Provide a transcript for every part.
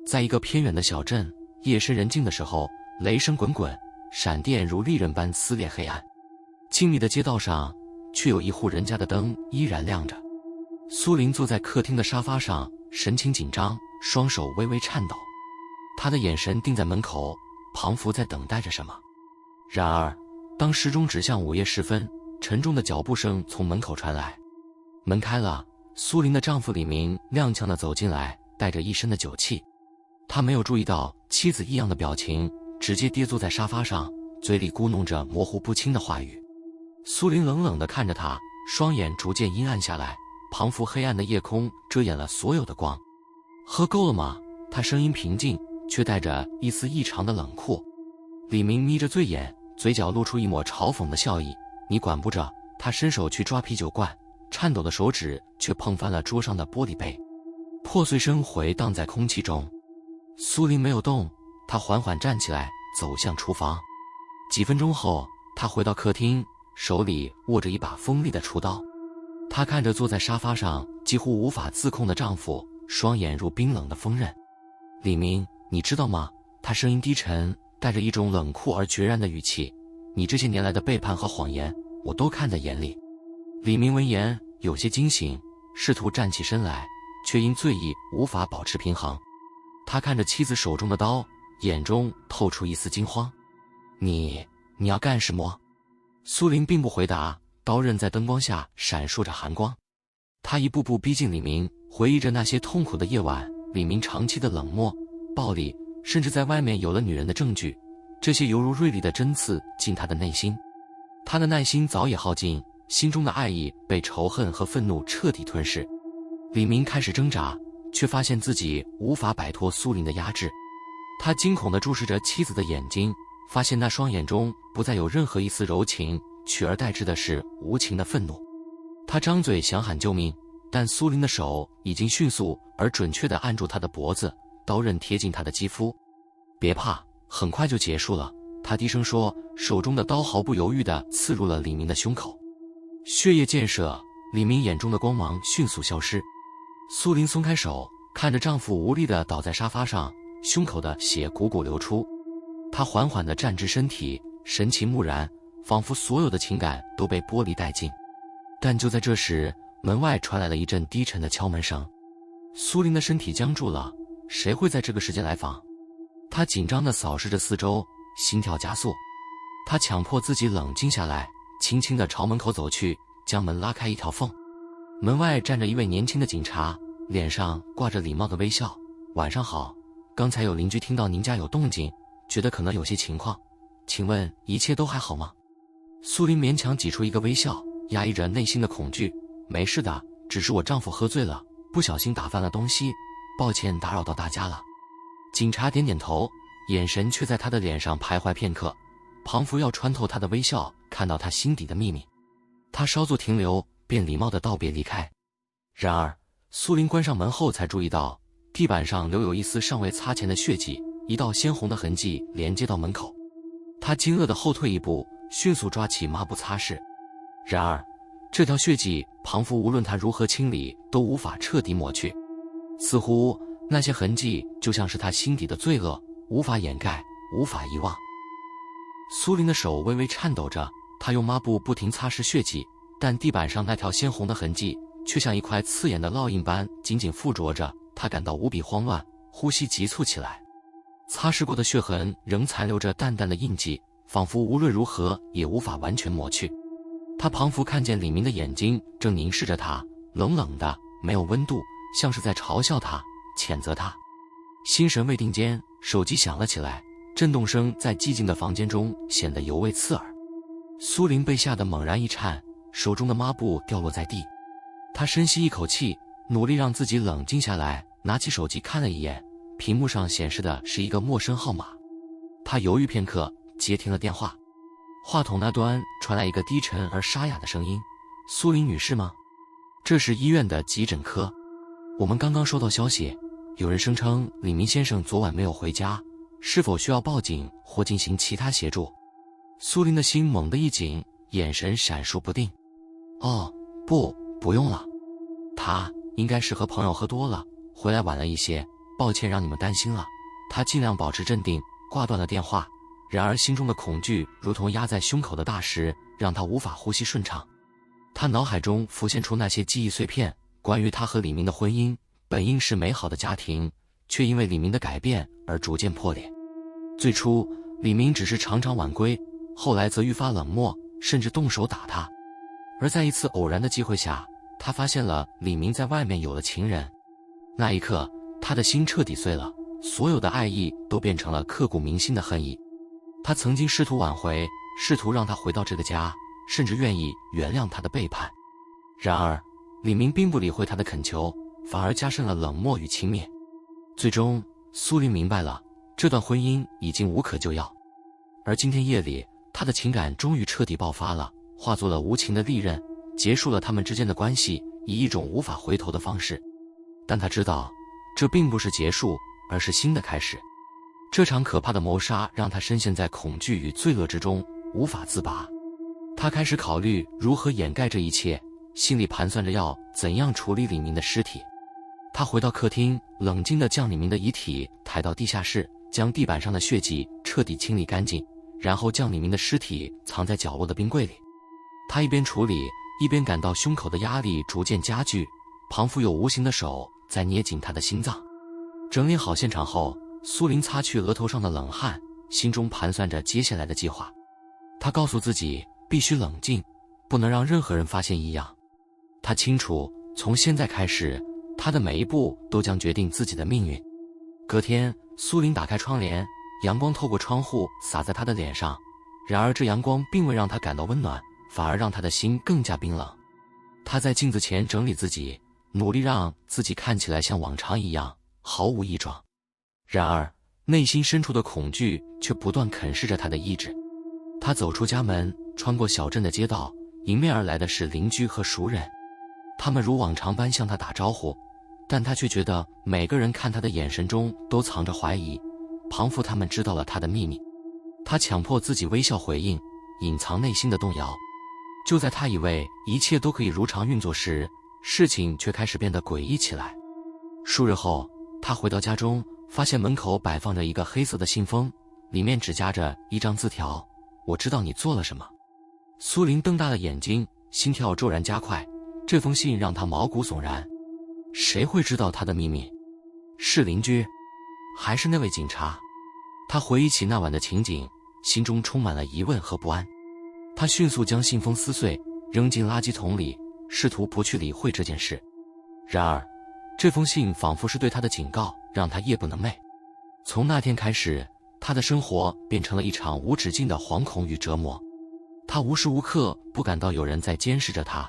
在一个偏远的小镇，夜深人静的时候，雷声滚滚，闪电如利刃般撕裂黑暗。静谧的街道上，却有一户人家的灯依然亮着。苏林坐在客厅的沙发上，神情紧张，双手微微颤抖。他的眼神定在门口，彷佛在等待着什么。然而，当时钟指向午夜时分，沉重的脚步声从门口传来。门开了，苏林的丈夫李明踉跄地走进来，带着一身的酒气。他没有注意到妻子异样的表情，直接跌坐在沙发上，嘴里咕哝着模糊不清的话语。苏林冷冷地看着他，双眼逐渐阴暗下来，彷佛黑暗的夜空遮掩了所有的光。喝够了吗？他声音平静，却带着一丝异常的冷酷。李明眯着醉眼，嘴角露出一抹嘲讽的笑意。你管不着。他伸手去抓啤酒罐，颤抖的手指却碰翻了桌上的玻璃杯，破碎声回荡在空气中。苏林没有动，他缓缓站起来，走向厨房。几分钟后，他回到客厅，手里握着一把锋利的厨刀。他看着坐在沙发上几乎无法自控的丈夫，双眼如冰冷的锋刃。李明，你知道吗？他声音低沉，带着一种冷酷而决然的语气。你这些年来的背叛和谎言，我都看在眼里。李明闻言有些惊醒，试图站起身来，却因醉意无法保持平衡。他看着妻子手中的刀，眼中透出一丝惊慌。你要干什么？苏林并不回答，刀刃在灯光下闪烁着寒光。他一步步逼近李明，回忆着那些痛苦的夜晚，李明长期的冷漠、暴力，甚至在外面有了女人的证据，这些犹如锐利的针刺进他的内心。他的耐心早已耗尽，心中的爱意被仇恨和愤怒彻底吞噬。李明开始挣扎，却发现自己无法摆脱苏林的压制。他惊恐地注视着妻子的眼睛，发现那双眼中不再有任何一丝柔情，取而代之的是无情的愤怒。他张嘴想喊救命，但苏林的手已经迅速而准确地按住他的脖子，刀刃贴近他的肌肤。别怕，很快就结束了，他低声说，手中的刀毫不犹豫地刺入了李明的胸口。血液溅射，李明眼中的光芒迅速消失。苏林松开手，看着丈夫无力地倒在沙发上，胸口的血汩汩流出。她缓缓地站直身体，神情木然，仿佛所有的情感都被剥离殆尽。但就在这时，门外传来了一阵低沉的敲门声。苏林的身体僵住了，谁会在这个时间来访？他紧张地扫视着四周，心跳加速。他强迫自己冷静下来，轻轻地朝门口走去，将门拉开一条缝。门外站着一位年轻的警察，脸上挂着礼貌的微笑。晚上好，刚才有邻居听到您家有动静，觉得可能有些情况，请问一切都还好吗？苏林勉强挤出一个微笑，压抑着内心的恐惧。没事的，只是我丈夫喝醉了，不小心打翻了东西，抱歉打扰到大家了。警察点点头，眼神却在他的脸上徘徊片刻，彷佛要穿透他的微笑，看到他心底的秘密。他稍作停留，便礼貌地道别离开。然而苏林关上门后才注意到，地板上留有一丝尚未擦前的血迹，一道鲜红的痕迹连接到门口。他惊愕地后退一步，迅速抓起抹布擦拭。然而这条血迹彷佛无论他如何清理都无法彻底抹去，似乎那些痕迹就像是他心底的罪恶，无法掩盖，无法遗忘。苏林的手微微颤抖着，他用抹布不停擦拭血迹，但地板上那条鲜红的痕迹却像一块刺眼的烙印般紧紧附着着。他感到无比慌乱，呼吸急促起来。擦拭过的血痕仍残留着淡淡的印记，仿佛无论如何也无法完全抹去。他彷佛看见李明的眼睛正凝视着他，冷冷的，没有温度，像是在嘲笑他，谴责他。心神未定间，手机响了起来，震动声在寂静的房间中显得尤为刺耳。苏林被吓得猛然一颤，手中的抹布掉落在地。他深吸一口气，努力让自己冷静下来，拿起手机看了一眼，屏幕上显示的是一个陌生号码。他犹豫片刻，接听了电话。话筒那端传来一个低沉而沙哑的声音：苏林女士吗？这是医院的急诊科，我们刚刚收到消息，有人声称李明先生昨晚没有回家，是否需要报警或进行其他协助？苏林的心猛地一紧，眼神闪烁不定。哦，不用了，他应该是和朋友喝多了，回来晚了一些，抱歉让你们担心了。他尽量保持镇定，挂断了电话。然而心中的恐惧如同压在胸口的大石，让他无法呼吸顺畅。他脑海中浮现出那些记忆碎片，关于他和李明的婚姻，本应是美好的家庭，却因为李明的改变而逐渐破裂。最初，李明只是常常晚归，后来则愈发冷漠，甚至动手打他。而在一次偶然的机会下，他发现了李明在外面有了情人。那一刻，他的心彻底碎了，所有的爱意都变成了刻骨铭心的恨意。他曾经试图挽回，试图让他回到这个家，甚至愿意原谅他的背叛。然而，李明并不理会他的恳求，反而加深了冷漠与轻蔑。最终，苏林明白了，这段婚姻已经无可救药。而今天夜里，他的情感终于彻底爆发了，化作了无情的利刃，结束了他们之间的关系，以一种无法回头的方式。但他知道，这并不是结束，而是新的开始。这场可怕的谋杀让他深陷在恐惧与罪恶之中，无法自拔。他开始考虑如何掩盖这一切，心里盘算着要怎样处理李明的尸体。他回到客厅，冷静地将李明的遗体抬到地下室，将地板上的血迹彻底清理干净，然后将李明的尸体藏在角落的冰柜里。他一边处理，一边感到胸口的压力逐渐加剧，仿佛有无形的手在捏紧他的心脏。整理好现场后，苏林擦去额头上的冷汗，心中盘算着接下来的计划。他告诉自己必须冷静，不能让任何人发现异样。他清楚，从现在开始，他的每一步都将决定自己的命运。隔天，苏林打开窗帘，阳光透过窗户洒在他的脸上。然而这阳光并未让他感到温暖，反而让他的心更加冰冷。他在镜子前整理自己，努力让自己看起来像往常一样毫无异状。然而内心深处的恐惧却不断啃噬着他的意志。他走出家门，穿过小镇的街道，迎面而来的是邻居和熟人。他们如往常般向他打招呼，但他却觉得每个人看他的眼神中都藏着怀疑，仿佛他们知道了他的秘密。他强迫自己微笑回应，隐藏内心的动摇。就在他以为一切都可以如常运作时，事情却开始变得诡异起来。数日后，他回到家中，发现门口摆放着一个黑色的信封，里面只夹着一张字条：我知道你做了什么。苏林瞪大了眼睛，心跳骤然加快。这封信让他毛骨悚然。谁会知道他的秘密？是邻居，还是那位警察？他回忆起那晚的情景，心中充满了疑问和不安。他迅速将信封撕碎，扔进垃圾桶里，试图不去理会这件事。然而，这封信仿佛是对他的警告，让他夜不能寐。从那天开始，他的生活变成了一场无止境的惶恐与折磨。他无时无刻不感到有人在监视着他，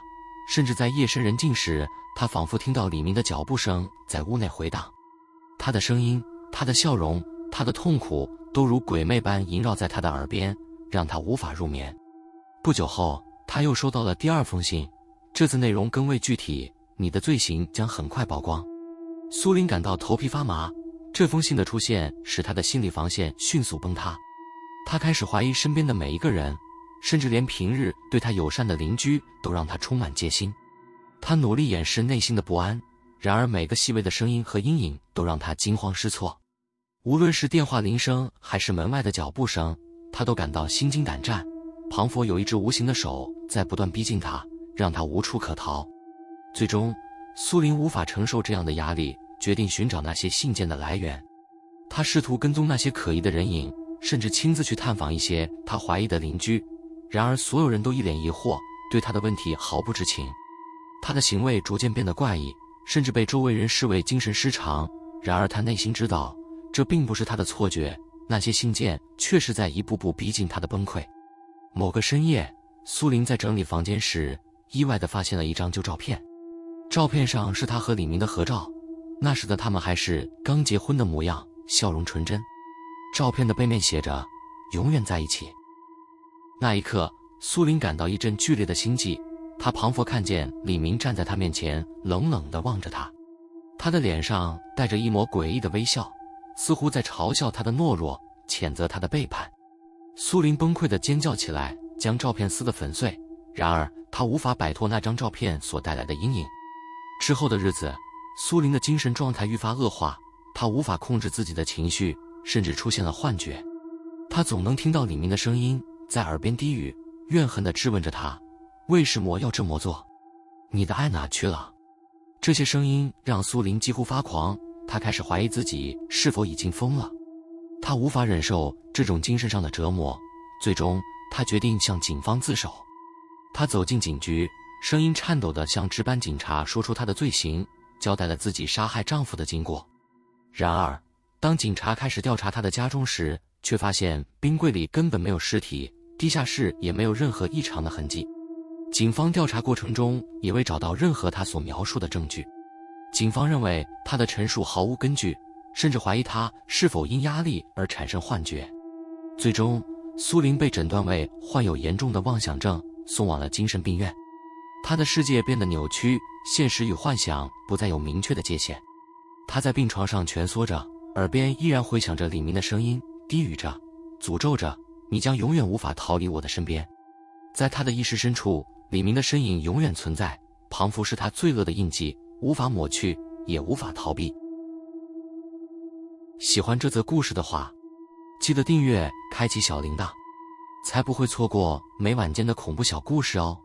甚至在夜深人静时，他仿佛听到李明的脚步声在屋内回荡。他的声音，他的笑容，他的痛苦，都如鬼魅般萦绕在他的耳边，让他无法入眠。不久后，他又收到了第二封信，这次内容更为具体：你的罪行将很快曝光。苏林感到头皮发麻，这封信的出现使他的心理防线迅速崩塌。他开始怀疑身边的每一个人，甚至连平日对他友善的邻居都让他充满戒心。他努力掩饰内心的不安，然而每个细微的声音和阴影都让他惊慌失措。无论是电话铃声还是门外的脚步声，他都感到心惊胆战，仿佛有一只无形的手在不断逼近他，让他无处可逃。最终，苏林无法承受这样的压力，决定寻找那些信件的来源。他试图跟踪那些可疑的人影，甚至亲自去探访一些他怀疑的邻居。然而所有人都一脸疑惑，对他的问题毫不知情。他的行为逐渐变得怪异，甚至被周围人视为精神失常。然而他内心知道，这并不是他的错觉，那些信件确实在一步步逼近他的崩溃。某个深夜，苏林在整理房间时，意外地发现了一张旧照片。照片上是他和李明的合照，那时的他们还是刚结婚的模样，笑容纯真。照片的背面写着永远在一起。那一刻，苏林感到一阵剧烈的心悸，他彷佛看见李明站在他面前，冷冷地望着他。他的脸上带着一抹诡异的微笑，似乎在嘲笑他的懦弱，谴责他的背叛。苏林崩溃地尖叫起来，将照片撕得粉碎。然而他无法摆脱那张照片所带来的阴影。之后的日子，苏林的精神状态愈发恶化，他无法控制自己的情绪，甚至出现了幻觉。他总能听到李明的声音在耳边低语，怨恨地质问着他：为什么要这么做？你的爱哪去了？这些声音让苏林几乎发狂，他开始怀疑自己是否已经疯了。他无法忍受这种精神上的折磨，最终他决定向警方自首。他走进警局，声音颤抖地向值班警察说出他的罪行，交代了自己杀害丈夫的经过。然而，当警察开始调查他的家中时，却发现冰柜里根本没有尸体，地下室也没有任何异常的痕迹。警方调查过程中也未找到任何他所描述的证据。警方认为他的陈述毫无根据，甚至怀疑他是否因压力而产生幻觉。最终，苏林被诊断为患有严重的妄想症，送往了精神病院。他的世界变得扭曲，现实与幻想不再有明确的界限。他在病床上蜷缩着，耳边依然回响着李明的声音，低语着，诅咒着：你将永远无法逃离我的身边。在他的意识深处，李明的身影永远存在，庞福是他罪恶的印记，无法抹去，也无法逃避。喜欢这则故事的话，记得订阅，开启小铃铛，才不会错过每晚间的恐怖小故事哦。